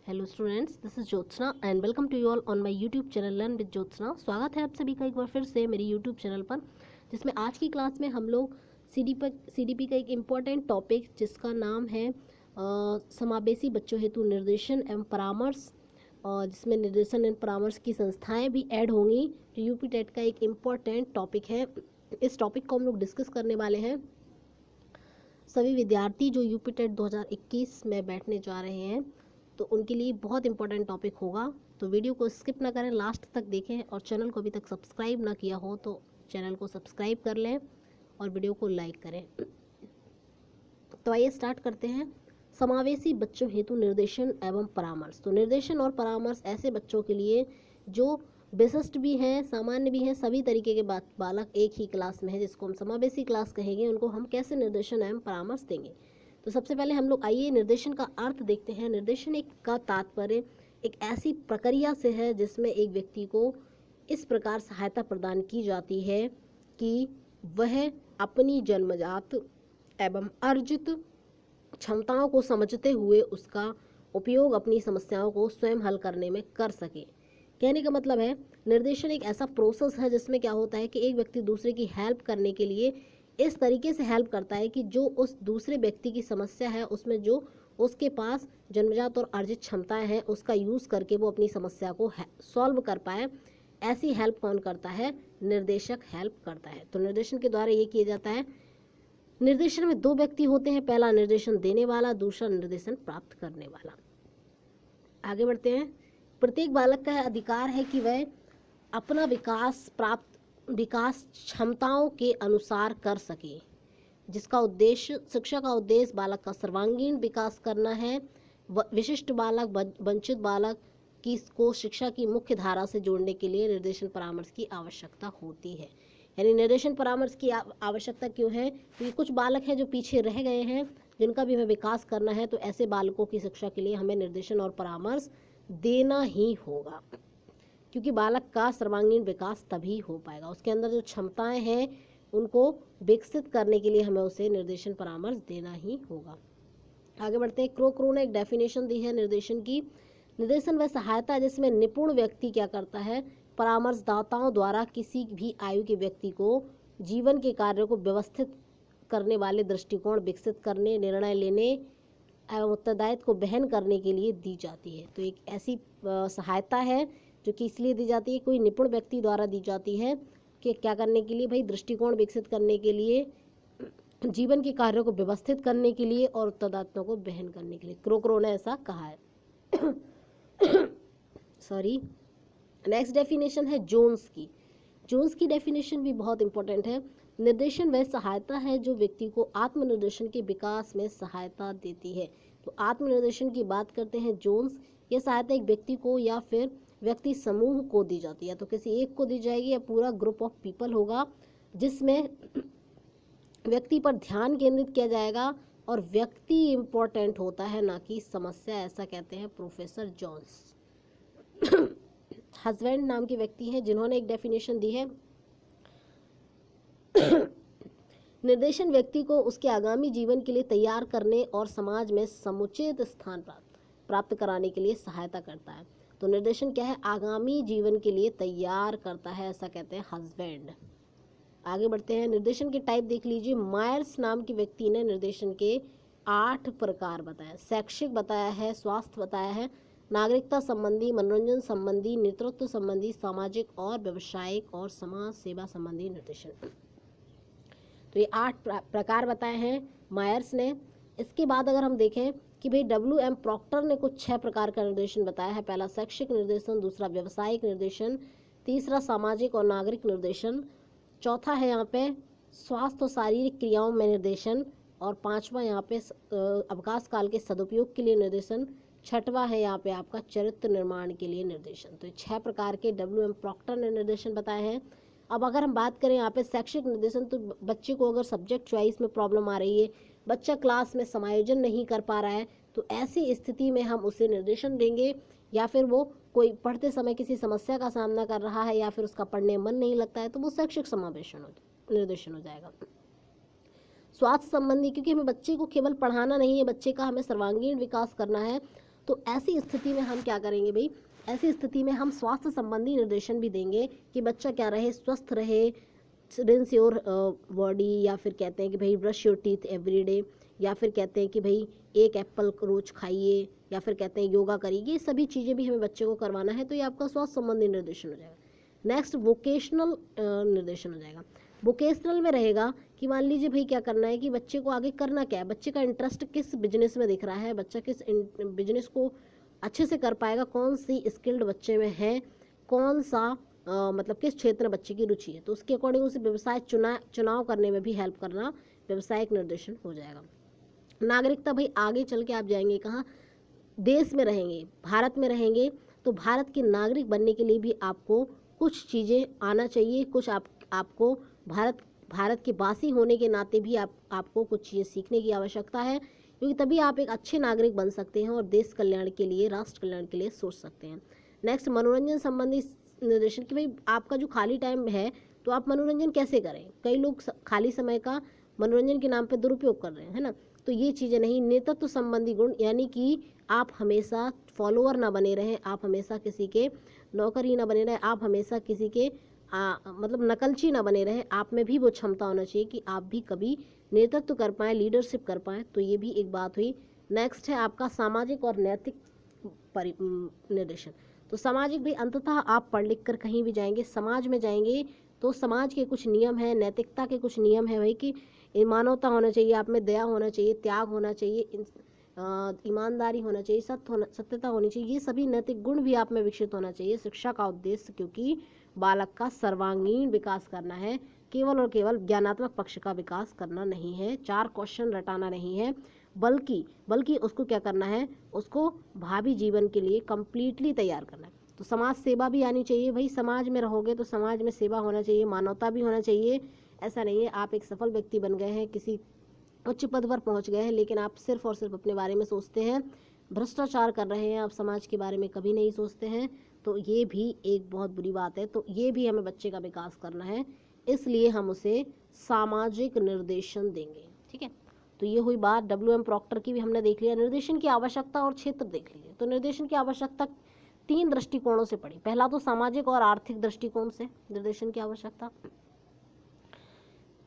Hello students, this is Jyotsna and welcome to you all on my YouTube channel learn with Jyotsna. स्वागत है आप सभी का एक बार फिर से मेरे यूट्यूब चैनल पर, जिसमें आज की क्लास में हम लोग सीडीपी का एक इम्पॉर्टेंट टॉपिक जिसका नाम है समावेशी बच्चों हेतु निर्देशन एवं परामर्श, और जिसमें निर्देशन एवं परामर्श की संस्थाएं भी ऐड होंगी, जो यूपी टेट का एक इम्पॉर्टेंट टॉपिक है। इस टॉपिक को हम लोग डिस्कस करने वाले हैं। सभी विद्यार्थी जो यूपी टेट 2021 में बैठने जा रहे हैं, तो उनके लिए बहुत इंपॉर्टेंट टॉपिक होगा। तो वीडियो को स्किप ना करें, लास्ट तक देखें, और चैनल को अभी तक सब्सक्राइब ना किया हो तो चैनल को सब्सक्राइब कर लें और वीडियो को लाइक करें। तो आइए स्टार्ट करते हैं। समावेशी बच्चों हेतु निर्देशन एवं परामर्श। तो निर्देशन और परामर्श ऐसे बच्चों के लिए जो विशिष्ट भी हैं, सामान्य भी हैं, सभी तरीके के बालक एक ही क्लास में है, जिसको हम समावेशी क्लास कहेंगे। उनको हम कैसे निर्देशन एवं परामर्श देंगे। तो सबसे पहले हम लोग आइए निर्देशन का अर्थ देखते हैं। निर्देशन एक का तात्पर्य एक ऐसी प्रक्रिया से है जिसमें एक व्यक्ति को इस प्रकार सहायता प्रदान की जाती है कि वह अपनी जन्मजात एवं अर्जित क्षमताओं को समझते हुए उसका उपयोग अपनी समस्याओं को स्वयं हल करने में कर सके। कहने का मतलब है, निर्देशन एक ऐसा प्रोसेस है जिसमें क्या होता है कि एक व्यक्ति दूसरे की हेल्प करने के लिए इस तरीके से हेल्प करता है कि जो उस दूसरे व्यक्ति की समस्या है उसमें जो उसके पास जन्मजात और अर्जित क्षमताएं हैं उसका यूज़ करके वो अपनी समस्या को सॉल्व कर पाए। ऐसी हेल्प कौन करता है? निर्देशक हेल्प करता है। तो निर्देशन के द्वारा ये किया जाता है। निर्देशन में दो व्यक्ति होते हैं, पहला निर्देशन देने वाला, दूसरा निर्देशन प्राप्त करने वाला। आगे बढ़ते हैं। प्रत्येक बालक का अधिकार है कि वह अपना विकास क्षमताओं के अनुसार कर सके, जिसका उद्देश्य शिक्षा का उद्देश्य बालक का सर्वांगीण विकास करना है। विशिष्ट बालक वंचित बालक को शिक्षा की मुख्य धारा से जोड़ने के लिए निर्देशन परामर्श की आवश्यकता होती है। यानी निर्देशन परामर्श की आवश्यकता क्यों है? क्योंकि कुछ बालक हैं जो पीछे रह गए हैं, जिनका भी हमें विकास करना है। तो ऐसे बालकों की शिक्षा के लिए हमें निर्देशन और परामर्श देना ही होगा, क्योंकि बालक का सर्वांगीण विकास तभी हो पाएगा। उसके अंदर जो क्षमताएं हैं उनको विकसित करने के लिए हमें उसे निर्देशन परामर्श देना ही होगा। आगे बढ़ते हैं। क्रो ने एक डेफिनेशन दी है निर्देशन की। निर्देशन वह सहायता है जिसमें निपुण व्यक्ति क्या करता है? परामर्शदाताओं द्वारा किसी भी आयु के व्यक्ति को जीवन के कार्यों को व्यवस्थित करने वाले दृष्टिकोण विकसित करने, निर्णय लेने एवं उत्तरदायित्व को वहन करने के लिए दी जाती है। तो एक ऐसी सहायता है जो कि इसलिए दी जाती है, कोई निपुण व्यक्ति द्वारा दी जाती है कि क्या करने के लिए भाई? दृष्टिकोण विकसित करने के लिए, जीवन के कार्यों को व्यवस्थित करने के लिए और उत्तरदायित्व को वहन करने के लिए। क्रो ने ऐसा कहा है। सॉरी। नेक्स्ट डेफिनेशन है जोन्स की। जोन्स की डेफिनेशन भी बहुत इंपॉर्टेंट है। निर्देशन वह सहायता है जो व्यक्ति को आत्मनिर्देशन के विकास में सहायता देती है। तो आत्मनिर्देशन की बात करते हैं जोन्स। यह सहायता एक व्यक्ति को या फिर व्यक्ति समूह को दी जाती है। तो किसी एक को दी जाएगी या पूरा ग्रुप ऑफ पीपल होगा, जिसमें व्यक्ति पर ध्यान केंद्रित किया जाएगा और व्यक्ति इम्पोर्टेंट होता है, ना कि समस्या। ऐसा कहते हैं प्रोफेसर जॉन्स। हस्बैंड नाम के व्यक्ति हैं जिन्होंने एक डेफिनेशन दी है। निर्देशन व्यक्ति को उसके आगामी जीवन के लिए तैयार करने और समाज में समुचित स्थान प्राप्त कराने के लिए सहायता करता है। तो निर्देशन क्या है? आगामी जीवन के लिए तैयार करता है, ऐसा कहते हैं हस्बैंड। आगे बढ़ते हैं। निर्देशन के टाइप देख लीजिए। मायर्स नाम के व्यक्ति ने निर्देशन के 8 प्रकार बताया। शैक्षिक बताया है, स्वास्थ्य बताया है, नागरिकता संबंधी, मनोरंजन संबंधी, नेतृत्व संबंधी, सामाजिक और व्यावसायिक और समाज सेवा संबंधी निर्देशन। तो ये 8 प्रकार बताए हैं मायर्स ने। इसके बाद अगर हम देखें कि भाई WM प्रॉक्टर ने कुछ 6 प्रकार का निर्देशन बताया है। पहला शैक्षिक निर्देशन, दूसरा व्यावसायिक निर्देशन, तीसरा सामाजिक और नागरिक निर्देशन, चौथा है यहाँ पे स्वास्थ्य और शारीरिक क्रियाओं में निर्देशन, और पांचवा यहाँ पे अवकाश काल के सदुपयोग के लिए निर्देशन, छठवां है यहाँ पे आपका चरित्र निर्माण के लिए निर्देशन। तो 6 प्रकार के WM प्रॉक्टर ने निर्देशन बताए हैं। अब अगर हम बात करें यहाँ पे शैक्षिक निर्देशन, तो बच्चे को अगर सब्जेक्ट चॉइस में प्रॉब्लम आ रही है, बच्चा क्लास में समायोजन नहीं कर पा रहा है, तो ऐसी स्थिति में हम उसे निर्देशन देंगे। या फिर वो कोई पढ़ते समय किसी समस्या का सामना कर रहा है या फिर उसका पढ़ने मन नहीं लगता है, तो वो शैक्षिक निर्देशन हो जाएगा। स्वास्थ्य संबंधी, क्योंकि हमें बच्चे को केवल पढ़ाना नहीं है, बच्चे का हमें सर्वांगीण विकास करना है, तो ऐसी स्थिति में हम क्या करेंगे भाई, ऐसी स्थिति में हम स्वास्थ्य संबंधी निर्देशन भी देंगे कि बच्चा क्या रहे, स्वस्थ रहे, रिंस योर बॉडी, या फिर कहते हैं कि भाई brush your teeth every day, या फिर कहते हैं कि भाई एक एप्पल रोज खाइए, या फिर कहते हैं योगा करिए। ये सभी चीज़ें भी हमें बच्चे को करवाना है, तो ये आपका स्वास्थ्य संबंधी निर्देशन हो जाएगा। नेक्स्ट वोकेशनल निर्देशन हो जाएगा। वोकेशनल में रहेगा कि मान लीजिए भाई क्या करना है कि बच्चे को आगे करना क्या है, बच्चे का इंटरेस्ट किस बिजनेस में दिख रहा है, बच्चा किस बिजनेस को अच्छे से कर पाएगा, कौन सी स्किल्ड बच्चे में है, कौन सा मतलब किस क्षेत्र में बच्चे की रुचि है, तो उसके अकॉर्डिंग उसे व्यवसाय चुनाव करने में भी हेल्प करना व्यवसायिक निर्देशन हो जाएगा। नागरिकता, भाई आगे चल के आप जाएंगे कहाँ, देश में रहेंगे, भारत में रहेंगे, तो भारत के नागरिक बनने के लिए भी आपको कुछ चीज़ें आना चाहिए, कुछ आपको भारत के वासी होने के नाते भी आपको कुछ चीज़ें सीखने की आवश्यकता है, क्योंकि तभी आप एक अच्छे नागरिक बन सकते हैं और देश कल्याण के लिए, राष्ट्र कल्याण के लिए सोच सकते हैं। नेक्स्ट मनोरंजन संबंधी निर्देशन कि भाई आपका जो खाली टाइम है तो आप मनोरंजन कैसे करें। कई लोग खाली समय का मनोरंजन के नाम पे दुरुपयोग कर रहे हैं, है ना, तो ये चीज़ें नहीं। नेतृत्व संबंधी गुण, यानी कि आप हमेशा फॉलोअर ना बने रहें, आप हमेशा किसी के नौकर ही ना बने रहें, आप हमेशा किसी के मतलब नकलची ना बने रहें, आप में भी वो क्षमता होना चाहिए कि आप भी कभी नेतृत्व कर पाएँ, लीडरशिप कर पाएँ, तो ये भी एक बात हुई। नेक्स्ट है आपका सामाजिक और नैतिक निर्देशन। तो सामाजिक भी अंततः आप पढ़ लिख कर कहीं भी जाएंगे, समाज में जाएंगे तो समाज के कुछ नियम हैं, नैतिकता के कुछ नियम है भाई कि मानवता होना चाहिए, आप में दया होना चाहिए, त्याग होना चाहिए, ईमानदारी होना चाहिए, सत्यता होनी चाहिए, ये सभी नैतिक गुण भी आप में विकसित होना चाहिए। शिक्षा का उद्देश्य क्योंकि बालक का सर्वांगीण विकास करना है, केवल और केवल ज्ञानात्मक पक्ष का विकास करना नहीं है, 4 क्वेश्चन रटाना नहीं है, बल्कि उसको क्या करना है, उसको भावी जीवन के लिए कंप्लीटली तैयार करना है। तो समाज सेवा भी आनी चाहिए भाई, समाज में रहोगे तो समाज में सेवा होना चाहिए, मानवता भी होना चाहिए। ऐसा नहीं है आप एक सफल व्यक्ति बन गए हैं, किसी उच्च पद पर पहुंच गए हैं, लेकिन आप सिर्फ और सिर्फ अपने बारे में सोचते हैं, भ्रष्टाचार कर रहे हैं, आप समाज के बारे में कभी नहीं सोचते हैं, तो ये भी एक बहुत बुरी बात है। तो ये भी हमें बच्चे का विकास करना है, इसलिए हम उसे सामाजिक निर्देशन देंगे। ठीक है, तो ये हुई बात। WM प्रॉक्टर की भी हमने देख लिया। निर्देशन की आवश्यकता और क्षेत्र देख लीजिए। तो निर्देशन की आवश्यकता 3 दृष्टिकोणों से पड़ी। पहला तो सामाजिक और आर्थिक दृष्टिकोण से निर्देशन की आवश्यकता,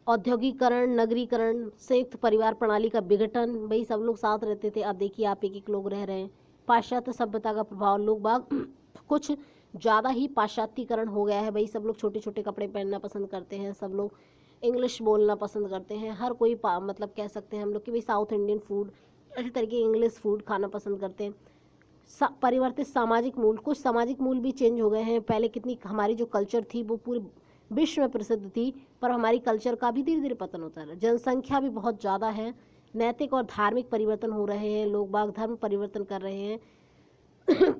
औद्योगिकरण, नगरीकरण, संयुक्त परिवार प्रणाली का विघटन, भाई सब लोग साथ रहते थे, अब देखिए आप एक लोग रह रहे हैं। पाश्चात्य सभ्यता का प्रभाव, लोग बाग कुछ ज़्यादा ही पाश्चात्यकरण हो गया है भाई, सब लोग छोटे छोटे कपड़े पहनना पसंद करते हैं, सब लोग इंग्लिश बोलना पसंद करते हैं, हर कोई मतलब कह सकते हैं हम लोग कि भाई साउथ इंडियन फूड, इसी तरीके इंग्लिश फूड खाना पसंद करते हैं। परिवर्तित सामाजिक मूल, कुछ सामाजिक मूल भी चेंज हो गए हैं। पहले कितनी हमारी जो कल्चर थी वो पूरे विश्व में प्रसिद्ध थी, पर हमारी कल्चर का भी धीरे धीरे पतन होता है। जनसंख्या भी बहुत ज़्यादा है, नैतिक और धार्मिक परिवर्तन हो रहे हैं, लोग बाग धर्म परिवर्तन कर रहे हैं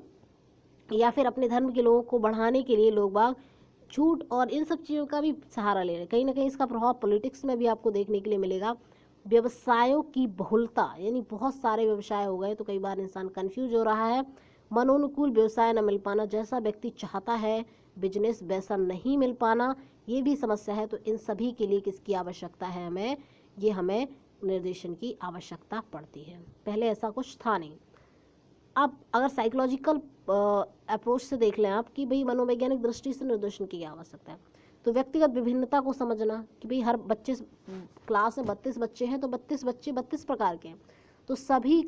या फिर अपने धर्म के लोगों को बढ़ाने के लिए लोग बाग झूठ और इन सब चीज़ों का भी सहारा ले रहे हैं। कहीं ना कहीं इसका प्रभाव पॉलिटिक्स में भी आपको देखने के लिए मिलेगा। व्यवसायों की बहुलता, यानी बहुत सारे व्यवसाय हो गए तो कई बार इंसान कंफ्यूज हो रहा है। मनोनुकूल व्यवसाय न मिल पाना, जैसा व्यक्ति चाहता है बिजनेस वैसा नहीं मिल पाना, ये भी समस्या है। तो इन सभी के लिए किसकी आवश्यकता है, हमें निर्देशन की आवश्यकता पड़ती है। पहले ऐसा कुछ था नहीं। अब अगर साइकोलॉजिकल अप्रोच से देख लें आप कि भाई मनोवैज्ञानिक दृष्टि से निर्देशन की क्या आवश्यकता है, तो व्यक्तिगत विभिन्नता को समझना कि भाई हर बच्चे, क्लास में 32 बच्चे हैं तो 32 बच्चे 32 प्रकार के हैं, तो सभी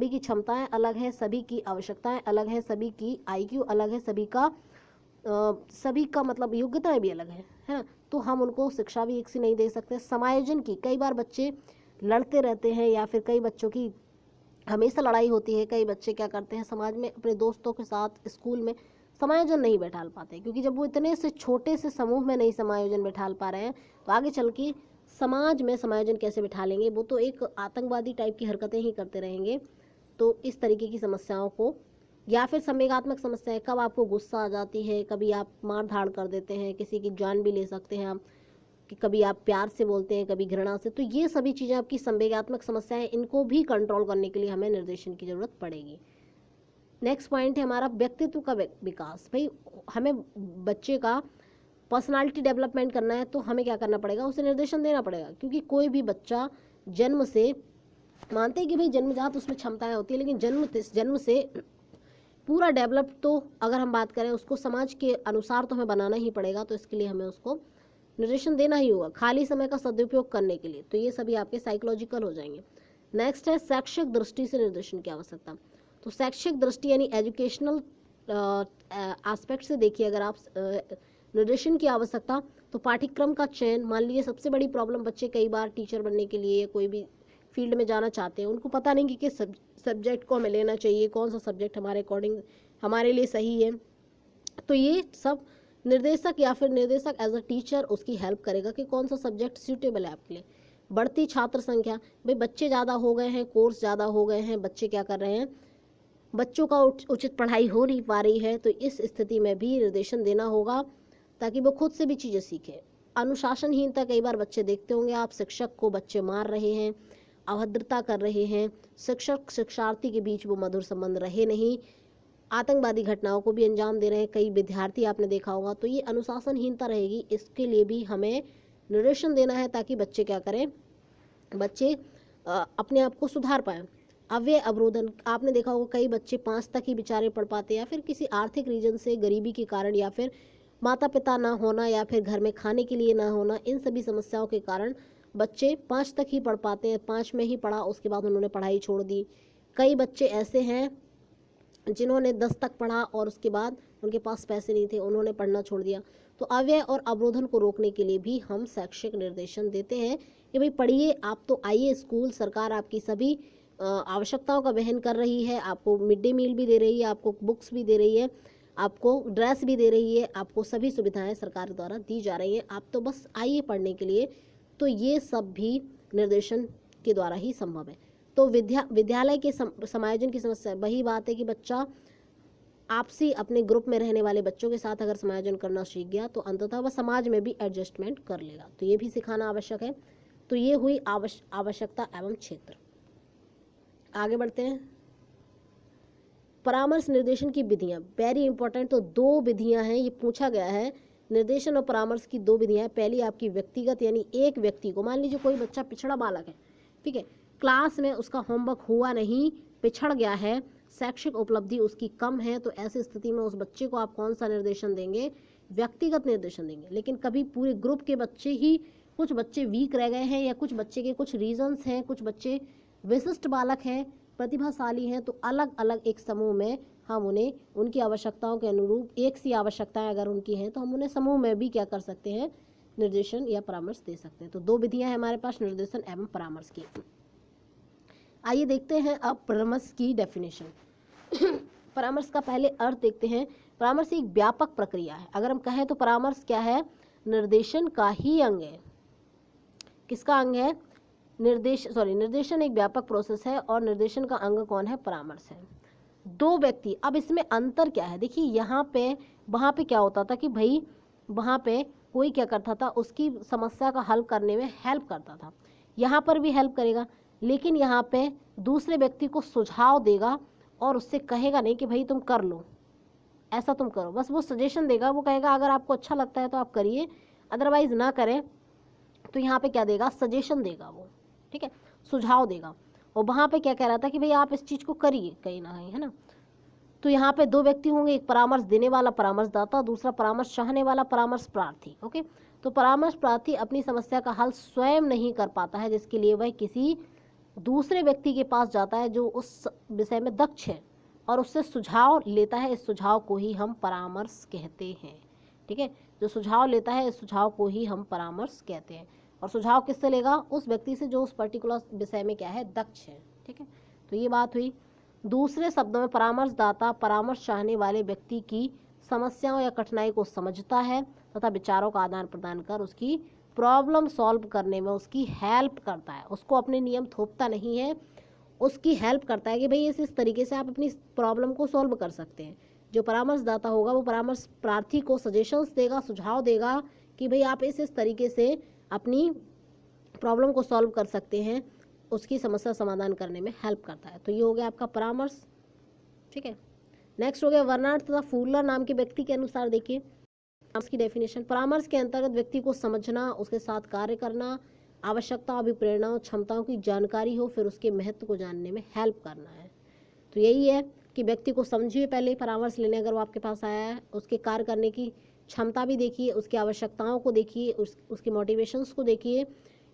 की क्षमताएं अलग हैं, सभी की आवश्यकताएं अलग हैं, सभी की IQ अलग है, सभी का मतलब योग्यताएं भी अलग है ना, तो हम उनको शिक्षा भी एक सी नहीं दे सकते। समायोजन की, कई बार बच्चे लड़ते रहते हैं या फिर कई बच्चों की हमेशा लड़ाई होती है। कई बच्चे क्या करते हैं समाज में अपने दोस्तों के साथ स्कूल में समायोजन नहीं बैठा पाते, क्योंकि जब वो इतने से छोटे से समूह में नहीं समायोजन बैठा पा रहे हैं तो आगे चल के समाज में समायोजन कैसे बैठा लेंगे, वो तो एक आतंकवादी टाइप की हरकतें ही करते रहेंगे। तो इस तरीके की समस्याओं को, या फिर संवेगात्मक समस्याएं, कब आपको गुस्सा आ जाती है, कभी आप मार धाड़ कर देते हैं, किसी की जान भी ले सकते हैं आप, कि कभी आप प्यार से बोलते हैं, कभी घृणा से, तो ये सभी चीज़ें आपकी संवेगात्मक समस्याएं, इनको भी कंट्रोल करने के लिए हमें निर्देशन की ज़रूरत पड़ेगी। नेक्स्ट पॉइंट है हमारा व्यक्तित्व का विकास। भाई हमें बच्चे का पर्सनालिटी डेवलपमेंट करना है तो हमें क्या करना पड़ेगा, उसे निर्देशन देना पड़ेगा, क्योंकि कोई भी बच्चा जन्म से मानते हैं कि भाई जन्मजात उसमें क्षमताएं होती है, लेकिन जन्म से पूरा डेवलप तो अगर हम बात करें उसको समाज के अनुसार तो हमें बनाना ही पड़ेगा, तो इसके लिए हमें उसको निर्देशन देना ही होगा खाली समय का सदुपयोग करने के लिए। तो ये सभी आपके साइकोलॉजिकल हो जाएंगे। नेक्स्ट है शैक्षिक दृष्टि से निर्देशन की आवश्यकता। तो शैक्षिक दृष्टि यानी एजुकेशनल एस्पेक्ट से देखिए, अगर आप निर्देशन की आवश्यकता, तो पाठ्यक्रम का चयन। मान लीजिए सबसे बड़ी प्रॉब्लम, बच्चे कई बार टीचर बनने के लिए या कोई भी फील्ड में जाना चाहते हैं, उनको पता नहीं कि किस सब्जेक्ट को हमें लेना चाहिए, कौन सा सब्जेक्ट हमारे अकॉर्डिंग हमारे लिए सही है। तो ये सब निर्देशक या फिर निर्देशक एज अ टीचर उसकी हेल्प करेगा कि कौन सा सब्जेक्ट सूटेबल है आपके लिए। बढ़ती छात्र संख्या, भाई बच्चे ज़्यादा हो गए हैं, कोर्स ज़्यादा हो गए हैं, बच्चे क्या कर रहे हैं, बच्चों का उचित पढ़ाई हो नहीं पा रही है, तो इस स्थिति में भी निर्देशन देना होगा ताकि वो खुद से भी चीज़ें सीखें। अनुशासनहीनता, कई बार बच्चे देखते होंगे आप, शिक्षक को बच्चे मार रहे हैं, अभद्रता कर रहे हैं, शिक्षक शिक्षार्थी के बीच वो मधुर संबंध रहे नहीं, आतंकवादी घटनाओं को भी अंजाम दे रहे हैं कई विद्यार्थी, आपने देखा होगा। तो ये अनुशासनहीनता रहेगी, इसके लिए भी हमें निर्देशन देना है ताकि बच्चे क्या करें, बच्चे अपने आप को सुधार पाएं। अव्यय अवरोधन, आपने देखा होगा कई बच्चे 5 तक ही बेचारे पढ़ पाते हैं, या फिर किसी आर्थिक रीजन से, गरीबी के कारण, या फिर माता पिता ना होना, या फिर घर में खाने के लिए ना होना, इन सभी समस्याओं के कारण बच्चे 5 तक ही पढ़ पाते हैं। 5 में ही पढ़ा, उसके बाद उन्होंने पढ़ाई छोड़ दी। कई बच्चे ऐसे हैं जिन्होंने 10 तक पढ़ा और उसके बाद उनके पास पैसे नहीं थे, उन्होंने पढ़ना छोड़ दिया। तो अव्यय और अवरोधन को रोकने के लिए भी हम शैक्षिक निर्देशन देते हैं कि भाई पढ़िए, आप तो आइए स्कूल, सरकार आपकी सभी आवश्यकताओं का वहन कर रही है, आपको मिड डे मील भी दे रही है, आपको बुक्स भी दे रही है, आपको ड्रेस भी दे रही है, आपको सभी सुविधाएं सरकार द्वारा दी जा रही हैं, आप तो बस आइए पढ़ने के लिए। तो ये सब भी निर्देशन के द्वारा ही संभव है। तो विद्यालय के समायोजन की समस्या, वही बात है कि बच्चा आपसी अपने ग्रुप में रहने वाले बच्चों के साथ अगर समायोजन करना सीख गया तो अंततः वह समाज में भी एडजस्टमेंट कर लेगा, तो ये भी सिखाना आवश्यक है। तो ये हुई आवश्यकता एवं क्षेत्र। आगे बढ़ते हैं, परामर्श निर्देशन की विधियां, वेरी इंपॉर्टेंट। तो 2 विधियां हैं, ये पूछा गया है, निर्देशन और परामर्श की 2 विधियां हैं। पहली आपकी व्यक्तिगत, यानी एक व्यक्ति को, मान लीजिए कोई बच्चा पिछड़ा बालक है, ठीक है, क्लास में उसका होमवर्क हुआ नहीं, पिछड़ गया है, शैक्षिक उपलब्धि उसकी कम है, तो ऐसी स्थिति में उस बच्चे को आप कौन सा निर्देशन देंगे, व्यक्तिगत निर्देशन देंगे। लेकिन कभी पूरे ग्रुप के बच्चे ही, कुछ बच्चे वीक रह गए हैं, या कुछ बच्चे के कुछ रीजंस हैं, कुछ बच्चे विशिष्ट बालक हैं, प्रतिभाशाली हैं, तो अलग अलग एक समूह में हम उन्हें उनकी आवश्यकताओं के अनुरूप, एक सी आवश्यकताएं अगर उनकी हैं, तो हम उन्हें समूह में भी क्या कर सकते हैं, निर्देशन या परामर्श दे सकते हैं। तो 2 विधियां हैं हमारे पास निर्देशन एवं परामर्श की। आइए देखते हैं अब परामर्श की डेफिनेशन। परामर्श का पहले अर्थ देखते हैं। परामर्श एक व्यापक प्रक्रिया है। अगर हम कहें तो परामर्श क्या है, निर्देशन का ही अंग है। किसका अंग है, निर्देशन एक व्यापक प्रोसेस है, और निर्देशन का अंग कौन है, परामर्श है। 2 व्यक्ति, अब इसमें अंतर क्या है, देखिए यहाँ पे, वहाँ पे क्या होता था कि भाई वहाँ पे कोई क्या करता था, उसकी समस्या का हल करने में हेल्प करता था, यहाँ पर भी हेल्प करेगा, लेकिन यहाँ पे दूसरे व्यक्ति को सुझाव देगा और उससे कहेगा नहीं कि भाई तुम कर लो, ऐसा तुम करो, बस वो सजेशन देगा। वो कहेगा अगर आपको अच्छा लगता है तो आप करिए, अदरवाइज ना करें। तो यहाँ पे क्या देगा, सजेशन देगा वो, ठीक है, सुझाव देगा। और वहाँ पे क्या कह रहा था कि भाई आप इस चीज़ को करिए कहीं ना कहीं, है ना। तो यहाँ पे 2 व्यक्ति होंगे, एक परामर्श देने वाला परामर्शदाता, दूसरा परामर्श चाहने वाला परामर्श प्रार्थी। ओके, तो परामर्श प्रार्थी अपनी समस्या का हल स्वयं नहीं कर पाता है, जिसके लिए वह किसी दूसरे व्यक्ति के पास जाता है जो उस विषय में दक्ष है, और उससे सुझाव लेता है। इस सुझाव को ही हम परामर्श कहते हैं, ठीक है, जो सुझाव लेता है इस सुझाव को ही हम परामर्श कहते हैं। और सुझाव किससे लेगा, उस व्यक्ति से जो उस पर्टिकुलर विषय में क्या है, दक्ष है, ठीक है। तो ये बात हुई। दूसरे शब्दों में परामर्शदाता परामर्श चाहने वाले व्यक्ति की समस्याओं या कठिनाई को समझता है तथा विचारों का आदान प्रदान कर उसकी प्रॉब्लम सॉल्व करने में उसकी हेल्प करता है। उसको अपने नियम थोपता नहीं है, उसकी हेल्प करता है कि भाई इस तरीके से आप अपनी प्रॉब्लम को सॉल्व कर सकते हैं। जो परामर्शदाता होगा वो परामर्श प्रार्थी को सजेशंस देगा, सुझाव देगा कि भाई आप इस तरीके से अपनी प्रॉब्लम को सॉल्व कर सकते हैं, उसकी समस्या समाधान करने में हेल्प करता है। तो ये हो गया आपका परामर्श, ठीक है। नेक्स्ट हो गया वर्नार्ड तथा फूलर नाम के व्यक्ति के अनुसार देखिए परामर्श की डेफिनेशन। परामर्श के अंतर्गत व्यक्ति को समझना, उसके साथ कार्य करना, आवश्यकताओं, अभिप्रेरणाओं, क्षमताओं की जानकारी हो, फिर उसके महत्व को जानने में हेल्प करना है। तो यही है कि व्यक्ति को समझिए पहले परामर्श लेने अगर वो आपके पास आया है, उसके कार्य करने की क्षमता भी देखिए, उसकी आवश्यकताओं को देखिए, उसके मोटिवेशंस को देखिए।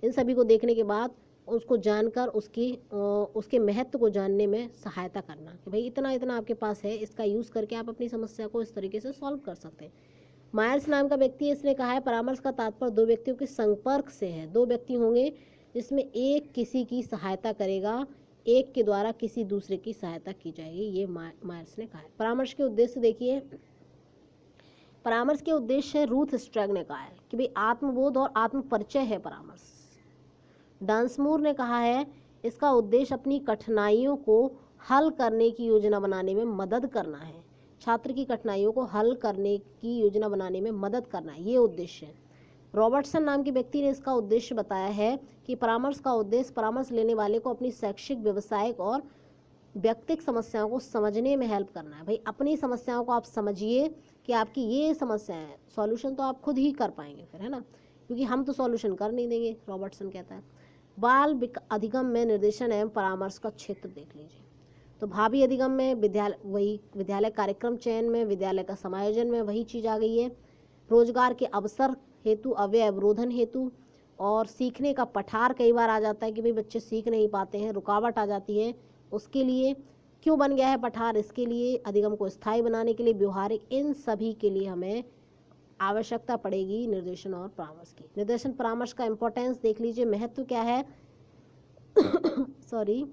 इन सभी को देखने के बाद उसको जानकर उसके महत्व को जानने में सहायता करना कि भाई इतना इतना आपके पास है, इसका यूज़ करके आप अपनी समस्या को इस तरीके से सॉल्व कर सकते हैं। मायर्स नाम का व्यक्ति है, इसने कहा है परामर्श का तात्पर्य दो व्यक्तियों के संपर्क से है। दो व्यक्ति होंगे जिसमें एक किसी की सहायता करेगा, एक के द्वारा किसी दूसरे की सहायता की जाएगी, ये मायर्स ने कहा है। परामर्श के उद्देश्य देखिए, परामर्श के उद्देश्य रूथ स्ट्रैग ने कहा है कि भाई आत्मबोध और आत्म परिचय है परामर्श। डांसमूर ने कहा है इसका उद्देश्य अपनी कठिनाइयों को हल करने की योजना बनाने में मदद करना है। छात्र की कठिनाइयों को हल करने की योजना बनाने में मदद करना है, ये उद्देश्य है। रॉबर्टसन नाम के व्यक्ति ने इसका उद्देश्य बताया है कि परामर्श का उद्देश्य परामर्श लेने वाले को अपनी शैक्षिक, व्यवसायिक और व्यक्तिगत समस्याओं को समझने में हेल्प करना है। भाई अपनी समस्याओं को आप समझिए कि आपकी ये समस्या है, सॉल्यूशन तो आप खुद ही कर पाएंगे फिर, है ना, क्योंकि हम तो सॉल्यूशन कर नहीं देंगे, रॉबर्टसन कहता है। बाल अधिगम में निर्देशन एवं परामर्श का क्षेत्र देख लीजिए। तो भावी अधिगम में विद्यालय कार्यक्रम चयन में, विद्यालय का समायोजन में वही चीज़ आ गई है। रोजगार के अवसर हेतु, अव्यय अवरोधन हेतु और सीखने का पठार कई बार आ जाता है कि भाई बच्चे सीख नहीं पाते हैं, रुकावट आ जाती है, उसके लिए क्यों बन गया है पठार, इसके लिए अधिगम को स्थायी बनाने के लिए, व्यवहारिक, इन सभी के लिए हमें आवश्यकता पड़ेगी निर्देशन और परामर्श की। निर्देशन परामर्श का इंपॉर्टेंस देख लीजिए, महत्व क्या है सॉरी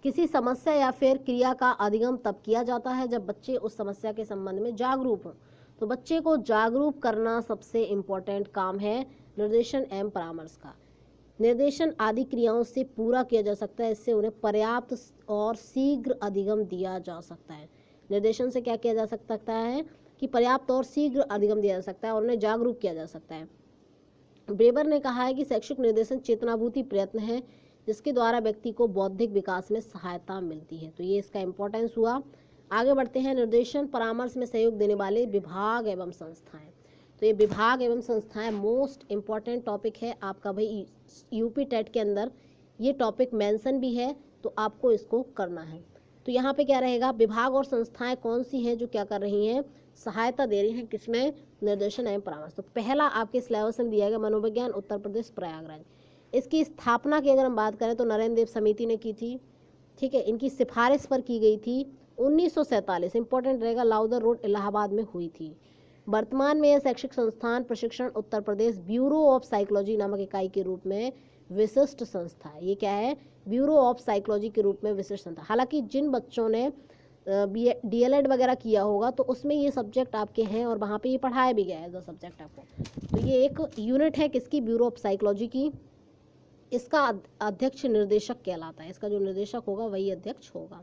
किसी समस्या या फिर क्रिया का अधिगम तब किया जाता है जब बच्चे उस समस्या के संबंध में जागरूक हों। तो बच्चे को जागरूक करना सबसे इम्पोर्टेंट काम है निर्देशन एवं परामर्श का। निर्देशन आदि क्रियाओं से पूरा किया जा सकता है, इससे उन्हें पर्याप्त और शीघ्र अधिगम दिया जा सकता है। निर्देशन से क्या किया जा सकता है कि पर्याप्त और शीघ्र अधिगम दिया जा सकता है और उन्हें जागरूक किया जा सकता है। ब्रेबर ने कहा है कि शैक्षिक निर्देशन चेतनाभूति प्रयत्न है जिसके द्वारा व्यक्ति को बौद्धिक विकास में सहायता मिलती है। तो ये इसका इम्पोर्टेंस हुआ। आगे बढ़ते हैं, निर्देशन परामर्श में सहयोग देने वाले विभाग एवं संस्थाएं। तो ये विभाग एवं संस्थाएं मोस्ट इम्पॉर्टेंट टॉपिक है आपका, भाई यूपी टेट के अंदर ये टॉपिक मेंशन भी है, तो आपको इसको करना है। तो यहाँ पे क्या रहेगा, विभाग और संस्थाएं कौन सी हैं जो क्या कर रही हैं, सहायता दे रही हैं किसमें, निर्देशन एवं परामर्श। तो पहला आपके सिलेबस में दिया गया मनोविज्ञान, उत्तर प्रदेश, प्रयागराज। इसकी स्थापना की अगर हम बात करें तो नरेंद्र देव समिति ने की थी, ठीक है, इनकी सिफारिश पर की गई थी 1947, इंपॉर्टेंट रहेगा, लाउदर रोड इलाहाबाद में हुई थी। वर्तमान में यह शैक्षिक संस्थान प्रशिक्षण Uttar Pradesh bureau of psychology नामक इकाई के रूप में विशिष्ट संस्था है। ये क्या है, ब्यूरो ऑफ साइकोलॉजी के रूप में विशिष्ट संस्था। हालांकि जिन बच्चों ने DLED वगैरह किया होगा तो उसमें ये सब्जेक्ट आपके हैं और वहाँ पे ये पढ़ाया भी गया है एज अ सब्जेक्ट आपको। तो ये एक यूनिट है किसकी, ब्यूरो ऑफ साइकोलॉजी की। इसका अध्यक्ष निर्देशक कहलाता है, इसका जो निर्देशक होगा वही अध्यक्ष होगा।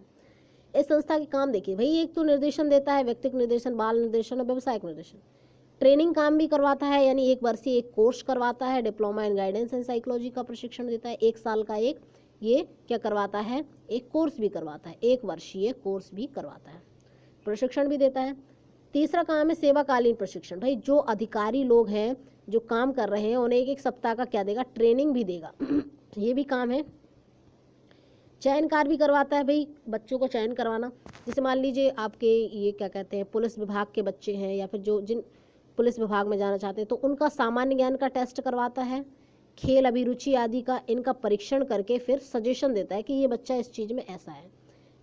इस संस्था के काम देखिए भाई, एक तो निर्देशन देता है, व्यक्तिगत निर्देशन, बाल निर्देशन और व्यवसायिक निर्देशन। ट्रेनिंग काम भी करवाता है, यानी 1 वर्षीय एक कोर्स करवाता है, diploma in guidance and psychology का प्रशिक्षण देता है, 1 साल का एक ये क्या करवाता है, एक कोर्स भी करवाता है, 1 वर्षीय कोर्स भी करवाता है, प्रशिक्षण भी देता है। तीसरा काम है सेवाकालीन प्रशिक्षण। भाई जो अधिकारी लोग हैं जो काम कर रहे हैं उन्हें 1 सप्ताह का क्या देगा, ट्रेनिंग भी देगा ये भी काम है। चयन कार्य भी करवाता है, भाई बच्चों को चयन करवाना, जैसे मान लीजिए आपके ये क्या कहते हैं पुलिस विभाग के बच्चे हैं या फिर जो जिन पुलिस विभाग में जाना चाहते हैं तो उनका सामान्य ज्ञान का टेस्ट करवाता है, खेल, अभिरुचि आदि का इनका परीक्षण करके फिर सजेशन देता है कि ये बच्चा इस चीज़ में ऐसा है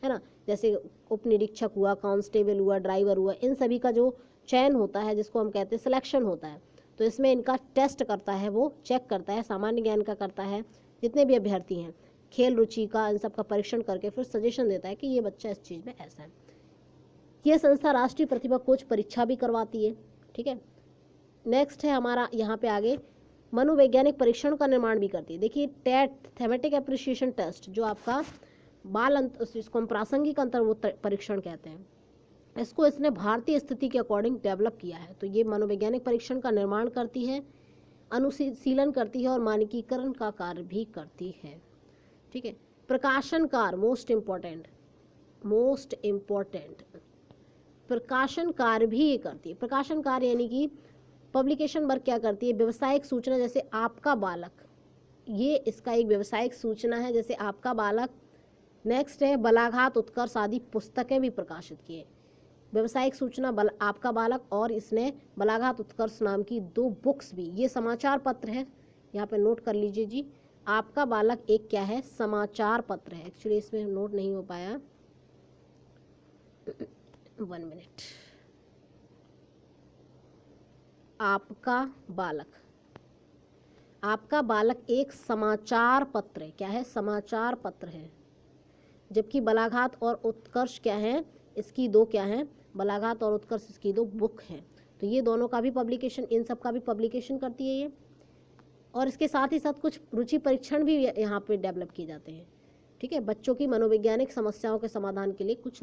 ना। जैसे उप निरीक्षक हुआ, कांस्टेबल हुआ, ड्राइवर हुआ, इन सभी का जो चयन होता है जिसको हम कहते हैं सिलेक्शन होता है, तो इसमें इनका टेस्ट करता है, वो चेक करता है, सामान्य ज्ञान का करता है, जितने भी अभ्यर्थी हैं, खेल रुचि का, इन सब का परीक्षण करके फिर सजेशन देता है कि ये बच्चा इस चीज़ में ऐसा है। ये संस्था राष्ट्रीय प्रतिभा खोज परीक्षा भी करवाती है, ठीक है। नेक्स्ट है हमारा यहाँ पे आगे मनोवैज्ञानिक परीक्षण का निर्माण भी करती है। देखिए टेट, थेमेटिक एप्रिसिएशन टेस्ट, जो आपका इसको हम प्रासंगिक अंतर्मुख परीक्षण कहते हैं, इसको इसने भारतीय स्थिति के अकॉर्डिंग डेवलप किया है। तो ये मनोवैज्ञानिक परीक्षण का निर्माण करती है, अनुशीलन करती है और मानकीकरण का कार्य भी करती है, ठीक है। प्रकाशनकार, मोस्ट इम्पोर्टेंट प्रकाशन कार्य भी ये करती है। प्रकाशन कार्य यानी कि पब्लिकेशन वर्क क्या करती है, व्यवसायिक सूचना, जैसे आपका बालक ये इसका एक व्यावसायिक सूचना है। जैसे आपका बालक, नेक्स्ट है बालाघाट उत्कर्ष आदि पुस्तकें भी प्रकाशित किए। व्यावसायिक सूचना आपका बालक, और इसने बालाघाट उत्कर्ष नाम की 2 बुक्स भी, ये समाचार पत्र है, यहाँ पे नोट कर लीजिए जी। आपका बालक एक क्या है, समाचार पत्र है। एक्चुअली इसमें नोट नहीं हो पाया, 1 मिनट। आपका बालक एक समाचार पत्र है। क्या है, समाचार पत्र है। जबकि बालाघाट और उत्कर्ष क्या है, इसकी 2 क्या है, बालाघाट और उत्कर्ष इसकी 2 बुक हैं। तो ये दोनों का भी पब्लिकेशन, इन सब का भी पब्लिकेशन करती है ये। और इसके साथ ही साथ कुछ रुचि परीक्षण भी यहाँ पे डेवलप किए जाते हैं। ठीक है, बच्चों की मनोवैज्ञानिक समस्याओं के समाधान के लिए कुछ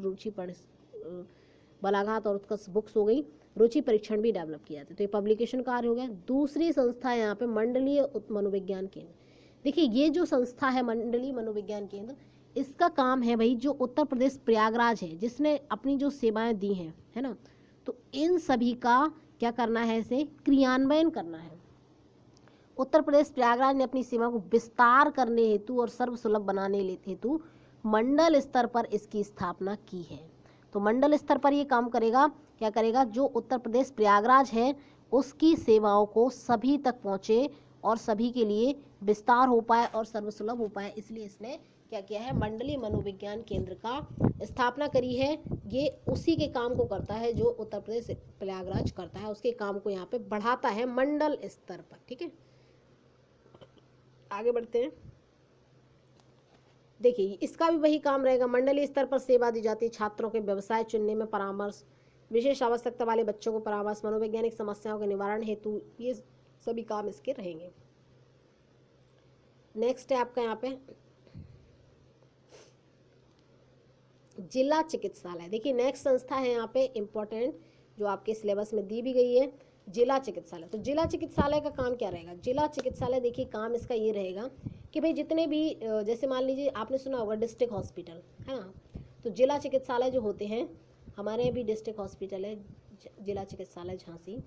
बालाघाट और उत्कर्ष बुक्स हो गई, रुचि परीक्षण भी डेवलप किए जाते हैं। तो ये पब्लिकेशन कार्य हो गया। दूसरी संस्था है यहाँ पे मंडलीय मनोविज्ञान केंद्र। देखिए ये जो संस्था है मंडलीय मनोविज्ञान केंद्र, इसका काम है भाई, जो उत्तर प्रदेश प्रयागराज है जिसने अपनी जो सेवाएं दी हैं, है ना, तो इन सभी का क्या करना है, इसे क्रियान्वयन करना है। उत्तर प्रदेश प्रयागराज ने अपनी सेवा को विस्तार करने हेतु और सर्वसुलभ बनाने हेतु मंडल स्तर पर इसकी स्थापना की है। तो मंडल स्तर पर ये काम करेगा, क्या करेगा, जो उत्तर प्रदेश प्रयागराज है उसकी सेवाओं को सभी तक पहुँचे और सभी के लिए विस्तार हो पाए और सर्वसुलभ हो पाए, इसलिए इसने क्या किया है, मंडलीय मनोविज्ञान केंद्र का स्थापना करी है। ये उसी के काम को करता है जो उत्तर प्रदेश प्रयागराज करता है, उसके काम को यहाँ पे बढ़ाता है मंडल स्तर पर। ठीक है, आगे बढ़ते हैं। देखिए इसका भी वही काम रहेगा, मंडलीय स्तर पर सेवा दी जाती है, छात्रों के व्यवसाय चुनने में परामर्श, विशेष आवश्यकता वाले बच्चों को परामर्श, मनोवैज्ञानिक समस्याओं के निवारण हेतु, ये सभी काम इसके रहेंगे। नेक्स्ट है आपका यहाँ पे जिला चिकित्सालय। देखिए नेक्स्ट संस्था है यहाँ पे इम्पोर्टेंट, जो आपके सिलेबस में दी भी गई है, जिला चिकित्सालय। तो जिला चिकित्सालय का काम क्या रहेगा, जिला चिकित्सालय देखिए काम इसका ये रहेगा कि भाई जितने भी, जैसे मान लीजिए आपने सुना होगा डिस्ट्रिक्ट हॉस्पिटल, है ना, तो जिला चिकित्सालय जो होते हैं, हमारे यहाँ भी डिस्ट्रिक्ट हॉस्पिटल है जिला चिकित्सालय झांसी।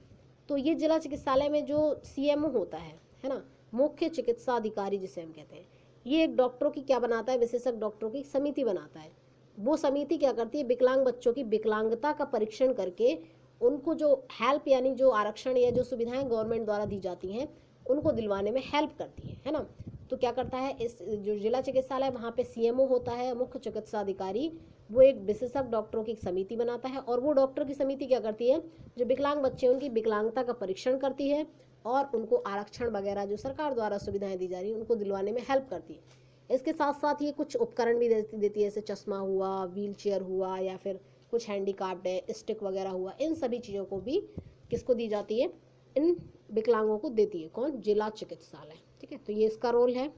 तो ये जिला चिकित्सालय में जो CMO होता है ना, मुख्य चिकित्सा अधिकारी जिसे हम कहते हैं, ये एक डॉक्टरों की क्या बनाता है, विशेषज्ञ डॉक्टरों की समिति बनाता है। वो समिति क्या करती है, विकलांग बच्चों की विकलांगता का परीक्षण करके उनको जो हेल्प, यानी जो आरक्षण या जो सुविधाएं गवर्नमेंट द्वारा दी जाती हैं उनको दिलवाने में हेल्प करती है ना। तो क्या करता है, इस जो जिला चिकित्सालय, वहाँ पे CMO होता है, मुख्य चिकित्सा अधिकारी, वो एक विशेषज्ञ डॉक्टरों की समिति बनाता है, और वो डॉक्टर की समिति क्या करती है, जो विकलांग बच्चे उनकी विकलांगता का परीक्षण करती है और उनको आरक्षण वगैरह जो सरकार द्वारा सुविधाएं दी जा रही है उनको दिलवाने में हेल्प करती है। इसके साथ साथ ये कुछ उपकरण भी देती है, जैसे चश्मा हुआ, व्हील चेयर हुआ, या फिर कुछ हैंडीकाप्ड है, स्टिक वगैरह हुआ, इन सभी चीज़ों को भी किसको दी जाती है, इन विकलांगों को देती है कौन, जिला चिकित्सालय। ठीक है, तो ये इसका रोल है।